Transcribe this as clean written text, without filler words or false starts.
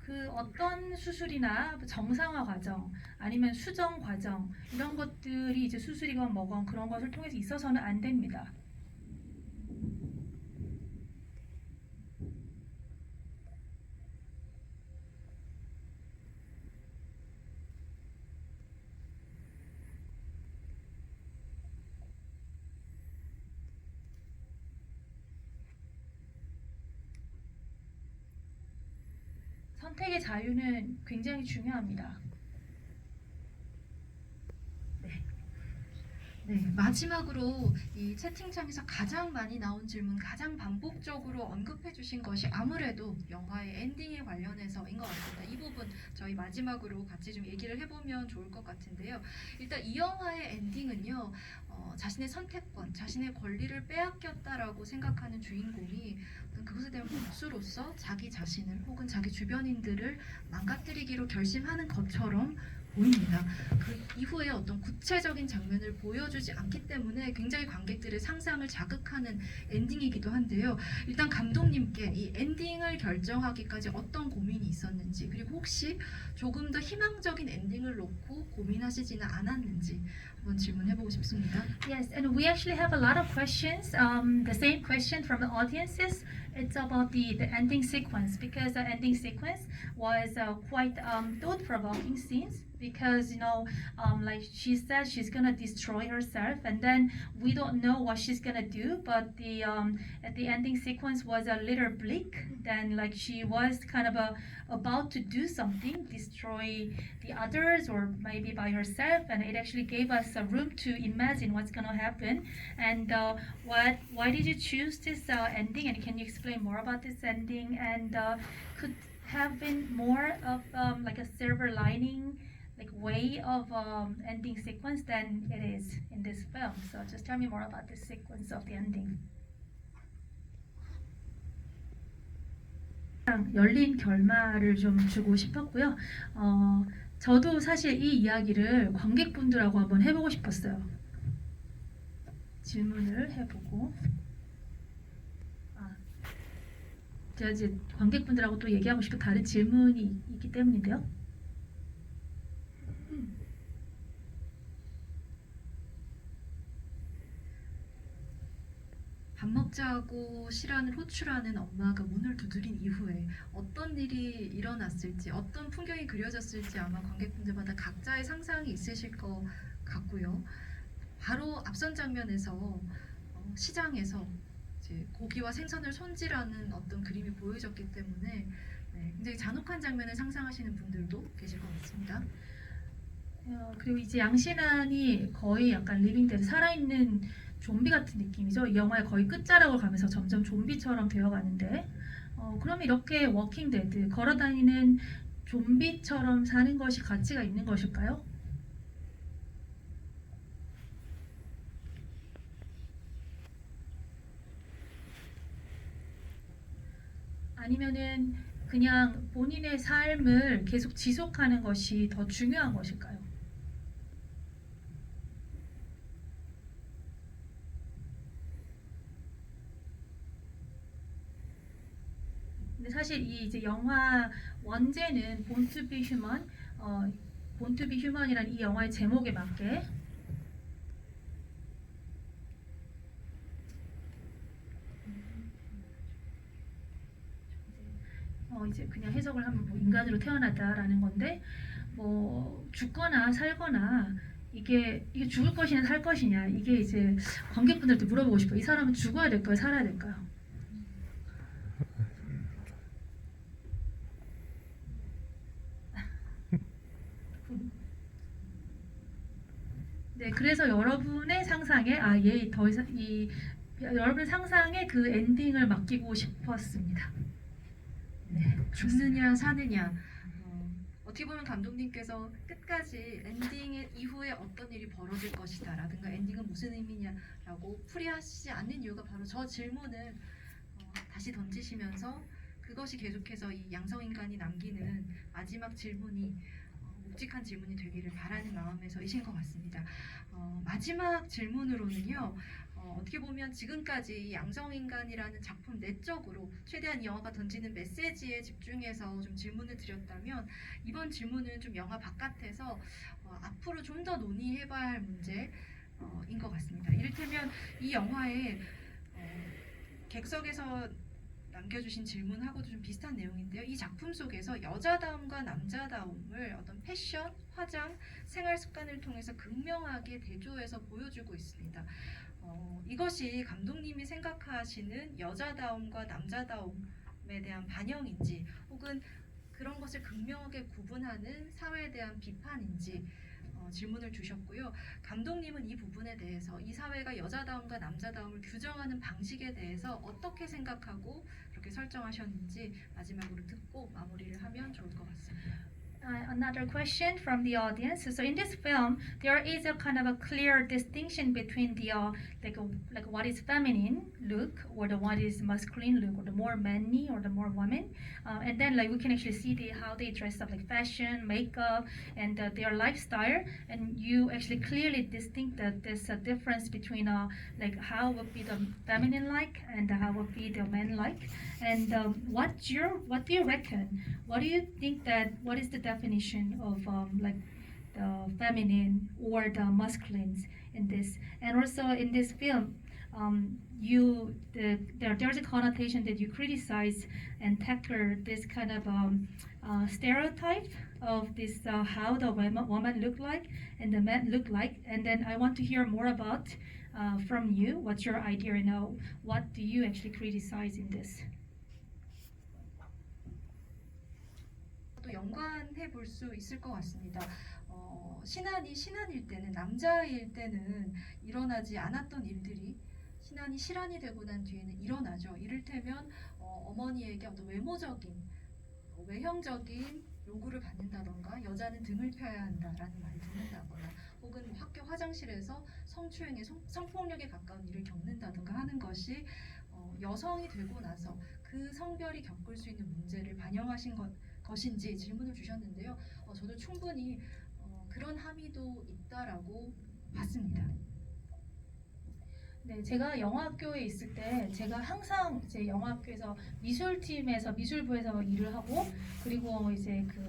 그 어떤 수술이나 정상화 과정 아니면 수정 과정 이런 것들이 이제 수술이건 뭐건 그런 것을 통해서 있어서는 안 됩니다. 선택의 자유는 굉장히 중요합니다. 네, 마지막으로 이 채팅창에서 가장 많이 나온 질문, 가장 반복적으로 언급해 주신 것이 아무래도 영화의 엔딩에 관련해서인 것 같습니다. 이 부분 저희 마지막으로 같이 좀 얘기를 해보면 좋을 것 같은데요. 일단 이 영화의 엔딩은요, 자신의 선택권, 자신의 권리를 빼앗겼다라고 생각하는 주인공이 그것에 대한 복수로서 자기 자신을 혹은 자기 주변인들을 망가뜨리기로 결심하는 것처럼 보입니다. 그 이후에 어떤 구체적인 장면을 보여주지 않기 때문에 굉장히 관객들의 상상을 자극하는 엔딩이기도 한데요. 일단 감독님께 이 엔딩을 결정하기까지 어떤 고민이 있었는지, 그리고 혹시 조금 더 희망적인 엔딩을 놓고 고민하시지는 않았는지 한번 질문해보고 싶습니다. Yes, and we actually have a lot of questions. The same question from the audiences. It's about the ending sequence because the ending sequence was quite thought-provoking scenes because like she said she's gonna destroy herself and then we don't know what she's gonna do, but the at the ending sequence was a little bleak. Then like she was kind of about to do something, destroy the others or maybe by herself, and it actually gave us a room to imagine what's going to happen. And why did you choose this ending, and can you explain more about this ending, and could have been more of like a silver lining like way of ending sequence than it is in this film. So just tell me more about this sequence of the ending. 열린 결말을 좀 주고 싶었고요. 저도 사실 이 이야기를 관객분들하고 한번 해보고 싶었어요. 질문을 해보고 제가 이제 관객분들하고 또 얘기하고 싶은 다른 질문이 있기 때문인데요. 밥 먹자고 시라는 호출하는 엄마가 문을 두드린 이후에 어떤 일이 일어났을지, 어떤 풍경이 그려졌을지 아마 관객분들마다 각자의 상상이 있으실 것 같고요. 바로 앞선 장면에서 시장에서 이제 고기와 생선을 손질하는 어떤 그림이 보여졌기 때문에 굉장히 잔혹한 장면을 상상하시는 분들도 계실 것 같습니다. 그리고 이제 양신안이 거의 약간 리빙데드 살아있는 좀비 같은 느낌이죠. 이 영화의 거의 끝자락을 가면서 점점 좀비처럼 되어가는데 그럼 이렇게 워킹데드 걸어다니는 좀비처럼 사는 것이 가치가 있는 것일까요? 아니면은 그냥 본인의 삶을 계속 지속하는 것이 더 중요한 것일까요? 근데 사실 이 이제 영화 원제는 Born to be Human, Born to be Human이라는 이 영화의 제목에 맞게 이제 그냥 해석을 하면 뭐 인간으로 태어났다라는 건데 뭐 죽거나 살거나 이게 죽을 것이냐 살 것이냐 이게 이제 관객분들한테 물어보고 싶어요. 이 사람은 죽어야 될까요, 살아야 될까요? 네, 그래서 여러분의 상상에 얘 더 이상 여러분의 상상에 그 엔딩을 맡기고 싶었습니다. 네, 죽느냐 사느냐 어떻게 보면 감독님께서 끝까지 엔딩 이후에 어떤 일이 벌어질 것이다 라든가 엔딩은 무슨 의미냐라고 풀이하시지 않는 이유가 바로 저 질문을 다시 던지시면서 그것이 계속해서 이 양성인간이 남기는 마지막 질문이 묵직한 질문이 되기를 바라는 마음에서이신 것 같습니다. 마지막 질문으로는요. 어떻게 보면 지금까지 양성인간이라는 작품 내적으로 최대한 이 영화가 던지는 메시지에 집중해서 좀 질문을 드렸다면 이번 질문은 좀 영화 바깥에서 앞으로 좀 더 논의해봐야 할 문제인 것 같습니다. 이를테면 이 영화에 객석에서 남겨주신 질문하고도 좀 비슷한 내용인데요. 이 작품 속에서 여자다움과 남자다움을 어떤 패션, 화장, 생활 습관을 통해서 극명하게 대조해서 보여주고 있습니다. 이것이 감독님이 생각하시는 여자다움과 남자다움에 대한 반영인지 혹은 그런 것을 극명하게 구분하는 사회에 대한 비판인지 질문을 주셨고요. 감독님은 이 부분에 대해서 이 사회가 여자다움과 남자다움을 규정하는 방식에 대해서 어떻게 생각하고 그렇게 설정하셨는지 마지막으로 듣고 마무리를 하면 좋을 것 같습니다. Another question from the audience. So in this film, there is a kind of a clear distinction between the like what is feminine look or the what is masculine look, or the more manly or the more woman, and then like we can actually see how they dress up, like fashion, makeup, and their lifestyle. And you actually clearly distinct that there's a difference between like how would be the feminine like and how would be the man like. And what do you reckon? What do you think that what is the definition of like the feminine or the masculines in this? And also in this film, there's a connotation that you criticize and tackle this kind of stereotype of this how the woman look like and the men look like. And then I want to hear more about from you. What's your idea now? What do you actually criticize in this? 또 연관해 볼 수 있을 것 같습니다. 신한이 신한일 때는 남자일 때는 일어나지 않았던 일들이 신한이 실한이 되고 난 뒤에는 일어나죠. 이를테면 어머니에게 어떤 외형적인 요구를 받는다던가 여자는 등을 펴야 한다라는 말을 듣는다거나 혹은 학교 화장실에서 성추행에 성폭력에 가까운 일을 겪는다던가 하는 것이 여성이 되고 나서 그 성별이 겪을 수 있는 문제를 반영하신 것인지 질문을 주셨는데요. 저도 충분히 그런 함의도 있다라고 봤습니다. 네, 제가 영화학교에 있을 때 제가 항상 이제 영화학교에서 미술팀에서 미술부에서 일을 하고 그리고 이제 그